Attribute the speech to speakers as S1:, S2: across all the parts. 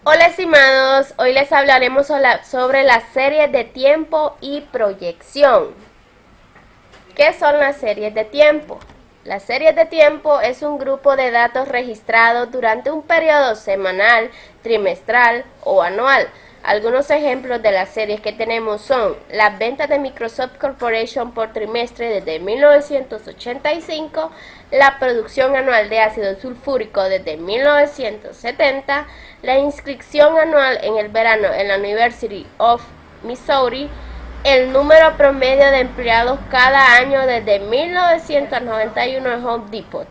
S1: Hola estimados, hoy les hablaremos sobre las series de tiempo y proyección. ¿Qué son las series de tiempo? Las series de tiempo es un grupo de datos registrados durante un periodo semanal, trimestral o anual. Algunos ejemplos de las series que tenemos son las ventas de Microsoft Corporation por trimestre desde 1985, la producción anual de ácido sulfúrico desde 1970, la inscripción anual en el verano en la University of Missouri, el número promedio de empleados cada año desde 1991 en Home Depot.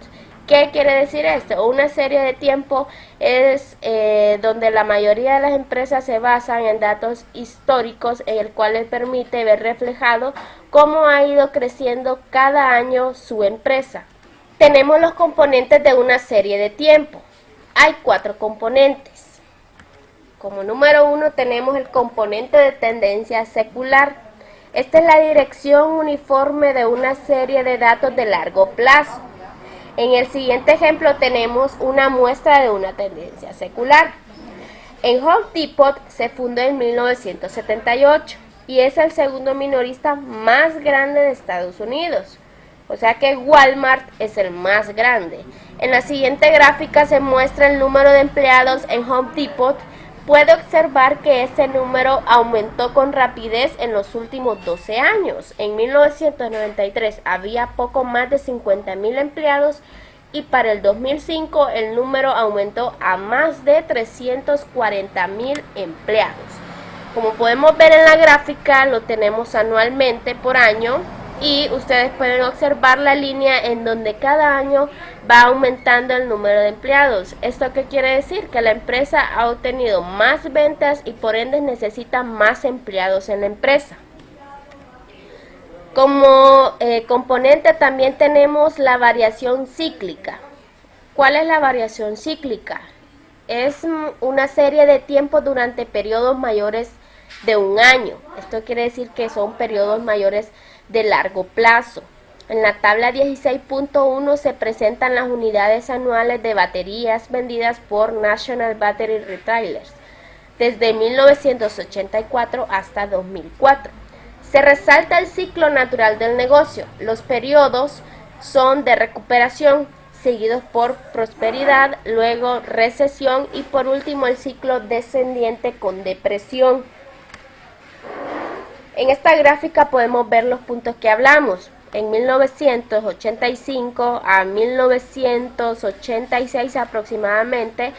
S1: ¿Qué quiere decir esto? Una serie de tiempo es donde la mayoría de las empresas se basan en datos históricos en el cual les permite ver reflejado cómo ha ido creciendo cada año su empresa. Tenemos los componentes de una serie de tiempo. Hay 4 componentes. Como número 1 tenemos el componente de tendencia secular. Esta es la dirección uniforme de una serie de datos de largo plazo. En el siguiente ejemplo tenemos una muestra de una tendencia secular. En Home Depot se fundó en 1978 y es el segundo minorista más grande de Estados Unidos. O sea que Walmart es el más grande. En la siguiente gráfica se muestra el número de empleados en Home Depot. Puede observar que ese número aumentó con rapidez en los últimos 12 años. En 1993 había poco más de 50,000 empleados y para el 2005 el número aumentó a más de 340,000 empleados. Como podemos ver en la gráfica, lo tenemos anualmente por año y ustedes pueden observar la línea en donde cada año va aumentando el número de empleados. ¿Esto qué quiere decir? Que la empresa ha obtenido más ventas y por ende necesita más empleados en la empresa. Como componente también tenemos la variación cíclica. ¿Cuál es la variación cíclica? Es una serie de tiempos durante periodos mayores de un año. Esto quiere decir que son periodos mayores de largo plazo. En la tabla 16.1 se presentan las unidades anuales de baterías vendidas por National Battery Retailers desde 1984 hasta 2004. Se resalta el ciclo natural del negocio. Los periodos son de recuperación, seguidos por prosperidad, luego recesión y por último el ciclo descendiente con depresión. En esta gráfica podemos ver los puntos que hablamos. En 1985 a 1986 aproximadamente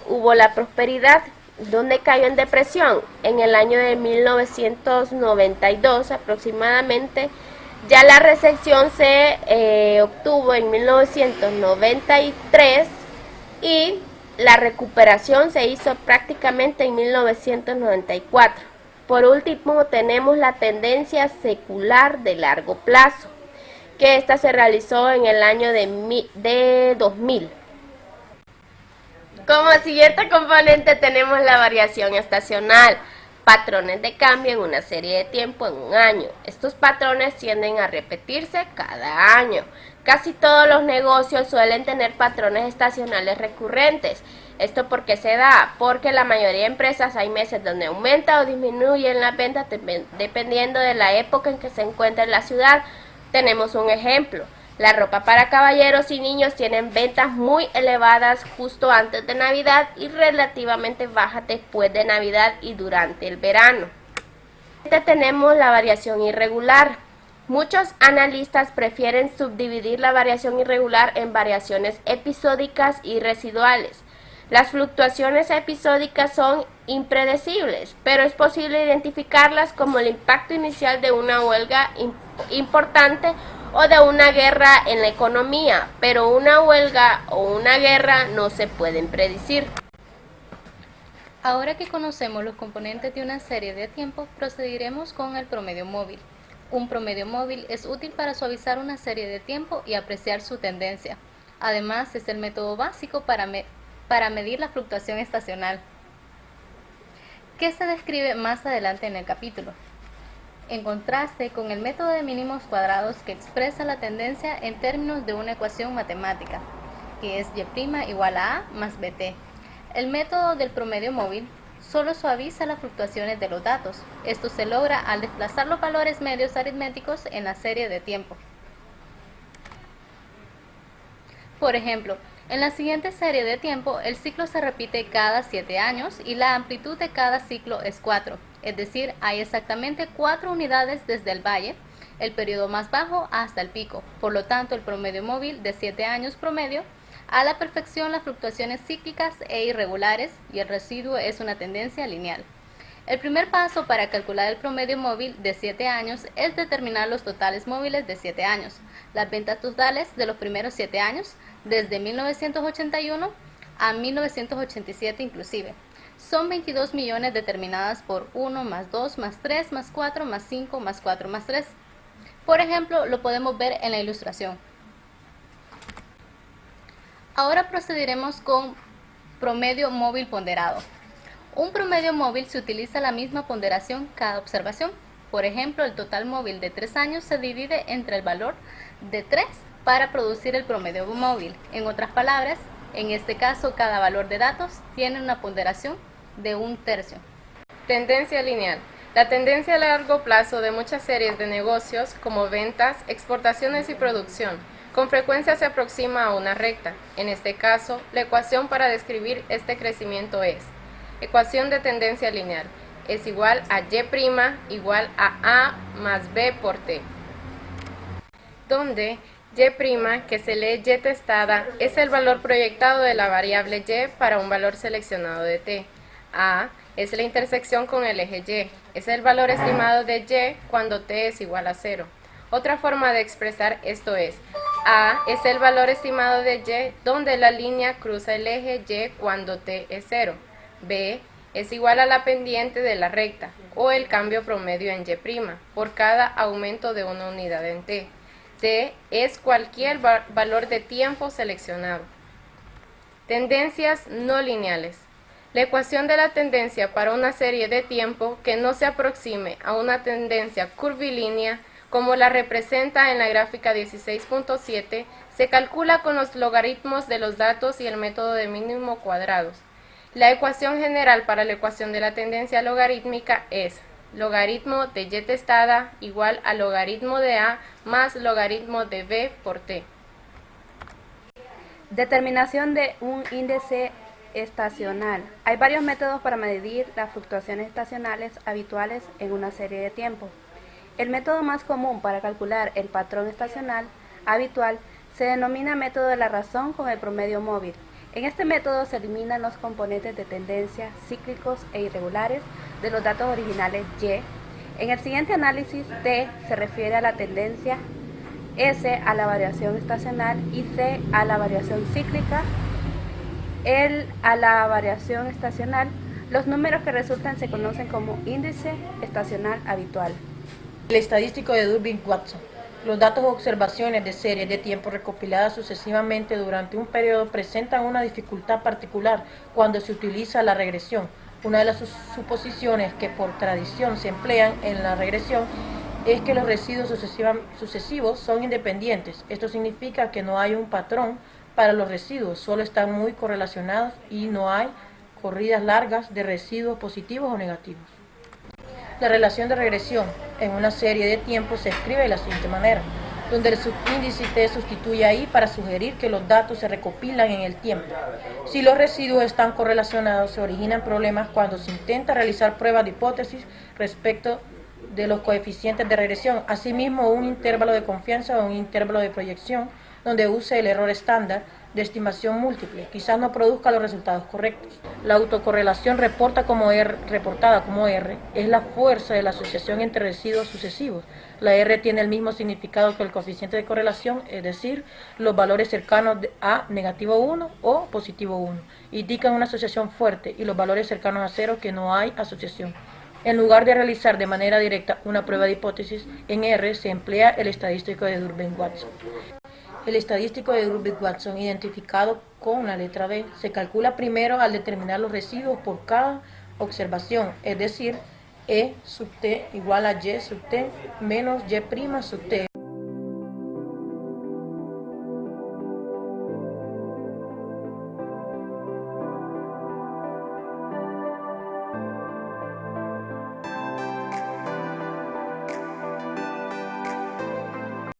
S1: hubo la prosperidad, donde cayó en depresión. En el año de 1992 aproximadamente ya la recesión se obtuvo en 1993 y la recuperación se hizo prácticamente en 1994. Por último tenemos la tendencia secular de largo plazo, que esta se realizó en el año de 2000. Como siguiente componente tenemos la variación estacional, patrones de cambio en una serie de tiempo en un año. Estos patrones tienden a repetirse cada año. Casi todos los negocios suelen tener patrones estacionales recurrentes. ¿Esto por qué se da? Porque la mayoría de empresas hay meses donde aumenta o disminuyen las ventas dependiendo de la época en que se encuentra en la ciudad. Tenemos un ejemplo. La ropa para caballeros y niños tienen ventas muy elevadas justo antes de Navidad y relativamente bajas después de Navidad y durante el verano. Tenemos la variación irregular. Muchos analistas prefieren subdividir la variación irregular en variaciones episódicas y residuales. Las fluctuaciones episódicas son impredecibles, pero es posible identificarlas como el impacto inicial de una huelga importante o de una guerra en la economía, pero una huelga o una guerra no se pueden predecir.
S2: Ahora que conocemos los componentes de una serie de tiempos, procederemos con el promedio móvil. Un promedio móvil es útil para suavizar una serie de tiempo y apreciar su tendencia. Además, es el método básico para medir la fluctuación estacional, que se describe más adelante en el capítulo, en contraste con el método de mínimos cuadrados que expresa la tendencia en términos de una ecuación matemática, que es y' igual a A más bt. El método del promedio móvil solo suaviza las fluctuaciones de los datos. Esto se logra al desplazar los valores medios aritméticos en la serie de tiempo. Por ejemplo, en la siguiente serie de tiempo, el ciclo se repite cada 7 años y la amplitud de cada ciclo es 4, es decir, hay exactamente 4 unidades desde el valle, el periodo más bajo, hasta el pico. Por lo tanto, el promedio móvil de 7 años promedio a la perfección las fluctuaciones cíclicas e irregulares y el residuo es una tendencia lineal. El primer paso para calcular el promedio móvil de 7 años es determinar los totales móviles de 7 años, las ventas totales de los primeros 7 años, desde 1981 a 1987 inclusive. Son 22 millones determinadas por 1 más 2 más 3 más 4 más 5 más 4 más 3. Por ejemplo, lo podemos ver en la ilustración. Ahora procederemos con promedio móvil ponderado. Un promedio móvil se utiliza la misma ponderación cada observación. Por ejemplo, el total móvil de 3 años se divide entre el valor de 3 para producir el promedio móvil. En otras palabras, en este caso, cada valor de datos tiene una ponderación de 1/3.
S1: Tendencia lineal. La tendencia a largo plazo de muchas series de negocios, como ventas, exportaciones y producción, con frecuencia se aproxima a una recta. En este caso, la ecuación para describir este crecimiento es: ecuación de tendencia lineal es igual a y igual a A más B por T, donde y', que se lee y testada, es el valor proyectado de la variable y para un valor seleccionado de t. A es la intersección con el eje y, es el valor estimado de y cuando t es igual a 0. Otra forma de expresar esto es: A es el valor estimado de y donde la línea cruza el eje y cuando t es 0. B es igual a la pendiente de la recta, o el cambio promedio en y', por cada aumento de una unidad en t. T es cualquier valor de tiempo seleccionado. Tendencias no lineales. La ecuación de la tendencia para una serie de tiempo que no se aproxime a una tendencia curvilínea, como la representa en la gráfica 16.7, se calcula con los logaritmos de los datos y el método de mínimo cuadrados. La ecuación general para la ecuación de la tendencia logarítmica es logaritmo de y testada igual a logaritmo de A más logaritmo de B por T.
S3: Determinación de un índice estacional. Hay varios métodos para medir las fluctuaciones estacionales habituales en una serie de tiempo. El método más común para calcular el patrón estacional habitual se denomina método de la razón con el promedio móvil. En este método se eliminan los componentes de tendencia cíclicos e irregulares de los datos originales y. En el siguiente análisis, T se refiere a la tendencia, S a la variación estacional y C a la variación cíclica. L a la variación estacional. Los números que resultan se conocen como índice estacional habitual.
S4: El estadístico de Durbin-Watson. Los datos o observaciones de series de tiempo recopiladas sucesivamente durante un periodo presentan una dificultad particular cuando se utiliza la regresión. Una de las suposiciones que por tradición se emplean en la regresión es que los residuos sucesivos son independientes. Esto significa que no hay un patrón para los residuos, solo están muy correlacionados y no hay corridas largas de residuos positivos o negativos. La relación de regresión en una serie de tiempo se escribe de la siguiente manera, donde el subíndice t sustituye a i para sugerir que los datos se recopilan en el tiempo. Si los residuos están correlacionados, se originan problemas cuando se intenta realizar pruebas de hipótesis respecto de los coeficientes de regresión. Asimismo, un intervalo de confianza o un intervalo de proyección donde use el error estándar de estimación múltiple, quizás no produzca los resultados correctos. La autocorrelación reportada como R es la fuerza de la asociación entre residuos sucesivos. La R tiene el mismo significado que el coeficiente de correlación, es decir, los valores cercanos a -1 o +1. Indican una asociación fuerte y los valores cercanos a 0 que no hay asociación. En lugar de realizar de manera directa una prueba de hipótesis, en R se emplea el estadístico de Durbin-Watson. El estadístico de Durbin-Watson, identificado con la letra D, se calcula primero al determinar los residuos por cada observación, es decir, E sub t igual a Y sub t menos Y' sub t.